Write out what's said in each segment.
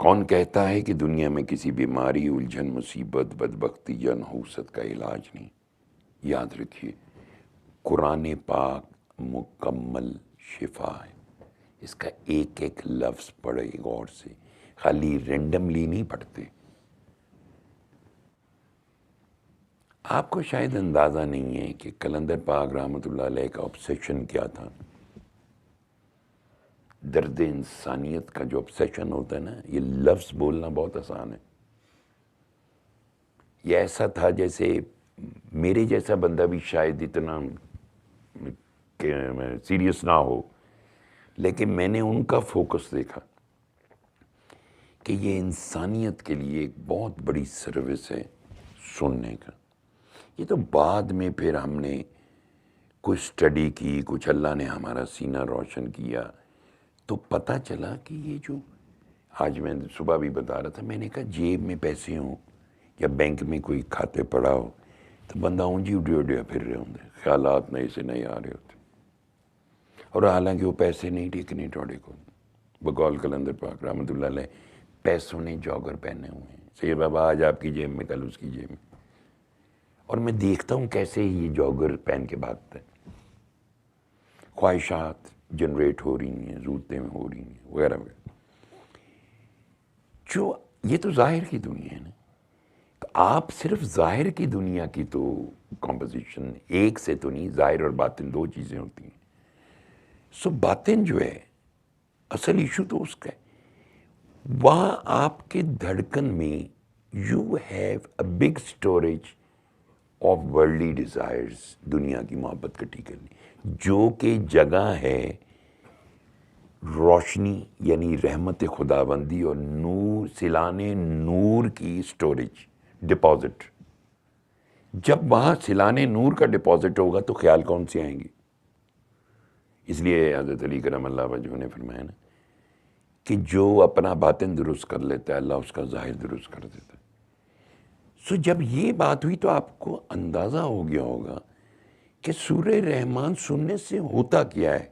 کون کہتا ہے کہ دنیا میں کسی بیماری، الجھن، مصیبت، بدبختی یا نحوست کا علاج نہیں؟ یاد رکھیے، قرآن پاک مکمل شفا ہے۔ اس کا ایک ایک لفظ پڑھے غور سے، خالی رینڈملی نہیں پڑھتے۔ آپ کو شاید اندازہ نہیں ہے کہ قلندر پاک رحمۃ اللہ علیہ کا آبسیشن کیا تھا۔ درد انسانیت کا جو آبسیشن ہوتا ہے نا، یہ لفظ بولنا بہت آسان ہے۔ یہ ایسا تھا جیسے میرے جیسا بندہ بھی شاید اتنا سیریس نہ ہو، لیکن میں نے ان کا فوکس دیکھا کہ یہ انسانیت کے لیے ایک بہت بڑی سروس ہے سننے کا۔ یہ تو بعد میں پھر ہم نے کچھ اسٹڈی کی، کچھ اللہ نے ہمارا سینہ روشن کیا تو پتہ چلا کہ یہ جو آج میں صبح بھی بتا رہا تھا، میں نے کہا جیب میں پیسے ہوں یا بینک میں کوئی کھاتے پڑا ہو تو بندہ اونجی اڈیا پھر رہے ہوں، خیالات نئے سے نئے آ رہے ہوتے، اور حالانکہ وہ پیسے نہیں ٹھیکنے ٹوڑے کو۔ بقول قلندر پاک رحمۃ اللہ علیہ، پیسوں نے جاگر پہنے ہوئے ہیں، سید بابا آج آپ کی جیب میں، کل اس کی جیب میں، اور میں دیکھتا ہوں کیسے یہ جاگر پہن کے بھاگتا ہے۔ خواہشات جنریٹ ہو رہی ہیں، ضرورتیں ہو رہی ہیں، وغیرہ وغیرہ۔ جو یہ تو ظاہر کی دنیا ہے نا، تو آپ صرف ظاہر کی دنیا کی تو کمپوزیشن ایک سے تو نہیں، ظاہر اور باطن دو چیزیں ہوتی ہیں۔ سو باطن جو ہے، اصل ایشو تو اس کا ہے، وہاں آپ کے دھڑکن میں you have a big storage of worldly desires, دنیا کی محبت کٹی کرنی، جو کہ جگہ ہے روشنی یعنی رحمت خداوندی اور نور، سیلانے نور کی اسٹوریج، ڈپازٹ۔ جب وہاں سیلانے نور کا ڈپازٹ ہوگا تو خیال کون سے آئیں گے؟ اس لیے حضرت علی کرم اللہ وجہہ نے فرمایا نا کہ جو اپنا باطن درست کر لیتا ہے، اللہ اس کا ظاہر درست کر دیتا ہے۔ سو جب یہ بات ہوئی تو آپ کو اندازہ ہو گیا ہوگا کہ سورہ رحمان سننے سے ہوتا کیا ہے۔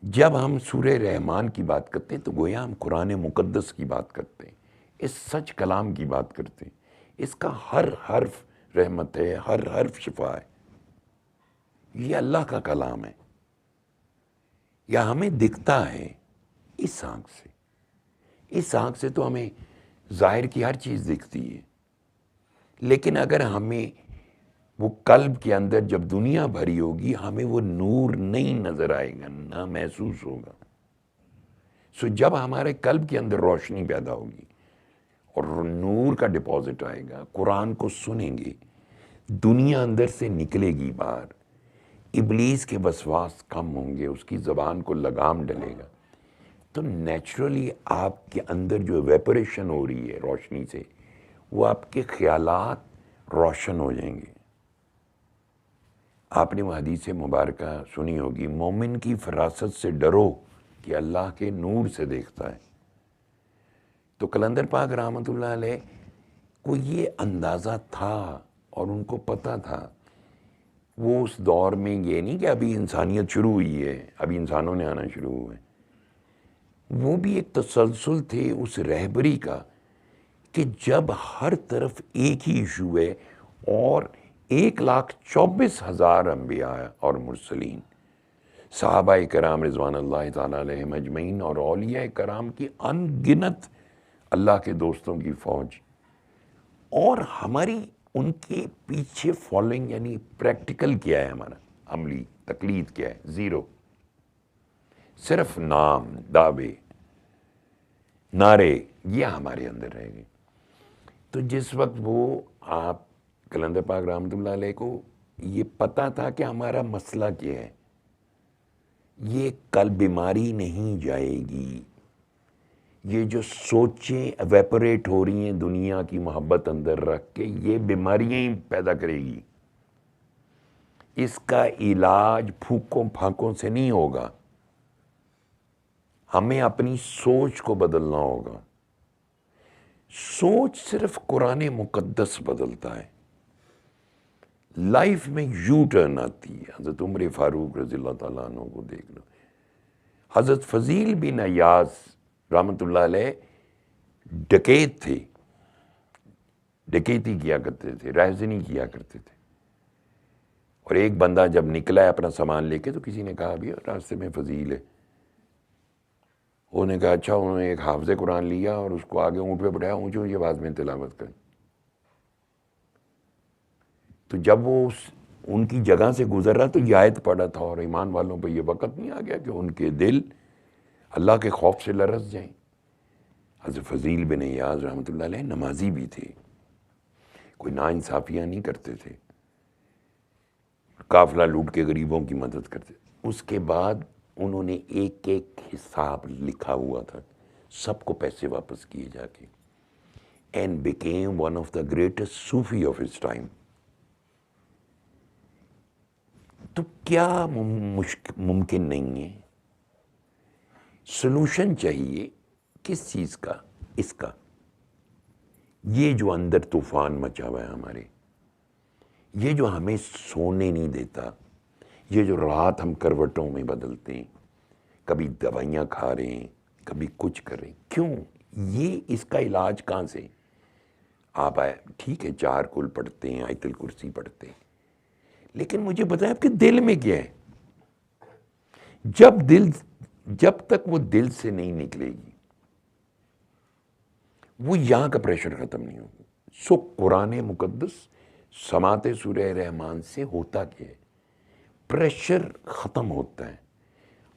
جب ہم سورہ رحمان کی بات کرتے ہیں تو گویا ہم قرآن مقدس کی بات کرتے ہیں، اس سچ کلام کی بات کرتے ہیں۔ اس کا ہر حرف رحمت ہے، ہر حرف شفا ہے۔ یہ اللہ کا کلام ہے، یا ہمیں دکھتا ہے اس آنکھ سے۔ اس آنکھ سے تو ہمیں ظاہر کی ہر چیز دکھتی ہے، لیکن اگر ہمیں وہ قلب کے اندر جب دنیا بھری ہوگی، ہمیں وہ نور نہیں نظر آئے گا، نہ محسوس ہوگا۔ سو جب ہمارے قلب کے اندر روشنی پیدا ہوگی اور نور کا ڈپازٹ آئے گا، قرآن کو سنیں گے، دنیا اندر سے نکلے گی باہر، ابلیس کے وسواس کم ہوں گے، اس کی زبان کو لگام ڈلے گا، تو نیچرلی آپ کے اندر جو ویپوریشن ہو رہی ہے روشنی سے، وہ آپ کے خیالات روشن ہو جائیں گے۔ آپ نے وہ حدیث مبارکہ سنی ہوگی، مومن کی فراست سے ڈرو کہ اللہ کے نور سے دیکھتا ہے۔ تو قلندر پاک رحمۃ اللہ علیہ کو یہ اندازہ تھا اور ان کو پتہ تھا۔ وہ اس دور میں یہ نہیں کہ ابھی انسانیت شروع ہوئی ہے، ابھی انسانوں نے آنا شروع ہوئے، وہ بھی ایک تسلسل تھے اس رہبری کا کہ جب ہر طرف ایک ہی ایشو ہے اور 1,24,000 انبیاء اور مرسلین، صحابہ کرام رضوان اللہ تعالیٰ علیہم اجمعین اور اولیاء کرام کی ان گنت اللہ کے دوستوں کی فوج، اور ہماری ان کے پیچھے فالوئنگ، یعنی پریکٹیکل کیا ہے ہمارا، عملی تقلید کیا ہے؟ زیرو۔ صرف نام، دعوے، نعرے، یہ ہمارے اندر رہ گئے۔ تو جس وقت وہ آپ قلندر پاک رحمۃ اللہ علیہ کو یہ پتہ تھا کہ ہمارا مسئلہ کیا ہے، یہ کل بیماری نہیں جائے گی، یہ جو سوچیں ایویپوریٹ ہو رہی ہیں دنیا کی محبت اندر رکھ کے، یہ بیماریاں ہی پیدا کرے گی۔ اس کا علاج پھونکوں پھانکوں سے نہیں ہوگا، ہمیں اپنی سوچ کو بدلنا ہوگا۔ سوچ صرف قرآن مقدس بدلتا ہے، لائف میں یو ٹرن آتی ہے۔ حضرت عمر فاروق رضی اللہ تعالیٰ عنہ کو دیکھ لو، حضرت فضیل بن ایاز رحمۃ اللہ علیہ ڈکیت تھے، ڈکیتی کیا کرتے تھے، رہزنی کیا کرتے تھے. اور ایک بندہ جب نکلا ہے اپنا سامان لے کے تو کسی نے کہا ابھی راستے میں فضیل ہے. انہوں نے کہا اچھا. انہوں نے ایک حافظ قرآن لیا اور اس کو آگے اونٹ پہ بٹھایا، اونچی اونچی آواز میں تلاوت کری. تو جب وہ ان کی جگہ سے گزر رہا تو یہ آیت پڑھا تھا، اور ایمان والوں پہ یہ وقت نہیں آ گیا کہ ان کے دل اللہ کے خوف سے لرز جائیں. حضرت فضیل بن ایاز رحمۃ اللہ علیہ نمازی بھی تھے، کوئی ناانصافیاں نہیں کرتے تھے، قافلہ لوٹ کے غریبوں کی مدد کرتے. اس کے بعد انہوں نے ایک ایک حساب لکھا ہوا تھا، سب کو پیسے واپس کیے جا کے. And became one of the greatest Sufi of his time. تو کیا ممکن نہیں ہے؟ سلوشن چاہیے. کس چیز کا؟ اس کا. یہ جو اندر طوفان مچا ہوا ہے ہمارے، یہ جو ہمیں سونے نہیں دیتا، یہ جو رات ہم کروٹوں میں بدلتے ہیں، کبھی دوائیاں کھا رہے ہیں، کبھی کچھ کر رہے ہیں، کیوں؟ یہ اس کا علاج کہاں سے؟ آپ ٹھیک ہے 4 کل پڑھتے ہیں، آیت الکرسی پڑھتے ہیں، لیکن مجھے بتائیں آپ کے دل میں کیا ہے؟ جب تک وہ دل سے نہیں نکلے گی وہ یہاں کا پریشر ختم نہیں ہوگا. سو قرآن مقدس سماعت سورہ رحمان سے ہوتا کیا ہے؟ پریشر ختم ہوتا ہے.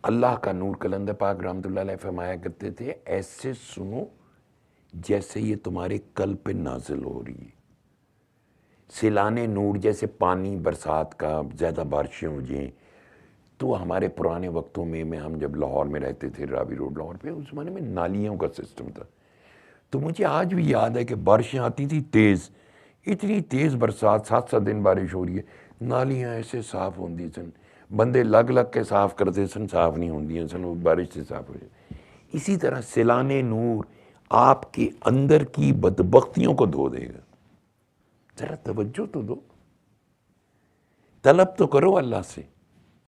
اللہ کا نور کلندر پاک رحمۃ اللہ علیہ فرمایا کرتے تھے ایسے سنو جیسے یہ تمہارے قلب پہ نازل ہو رہی ہے. سیلان نور جیسے پانی برسات کا، زیادہ بارشیں ہو جائیں تو ہمارے پرانے وقتوں میں ہم جب لاہور میں رہتے تھے، راوی روڈ لاہور پہ، اس زمانے میں نالیوں کا سسٹم تھا. تو مجھے آج بھی یاد ہے کہ بارشیں آتی تھی تیز، اتنی تیز برسات، 7 دن بارش ہو رہی ہے، نالیاں ایسے صاف ہوندی سن، بندے لگ کے صاف کرتے سن، صاف نہیں ہوندی سن، وہ بارش سے صاف ہو جائے. اسی طرح سیلان نور آپ کے اندر کی بدبختیوں کو دھو دے گا. ذرا توجہ تو دو، طلب تو کرو اللہ سے.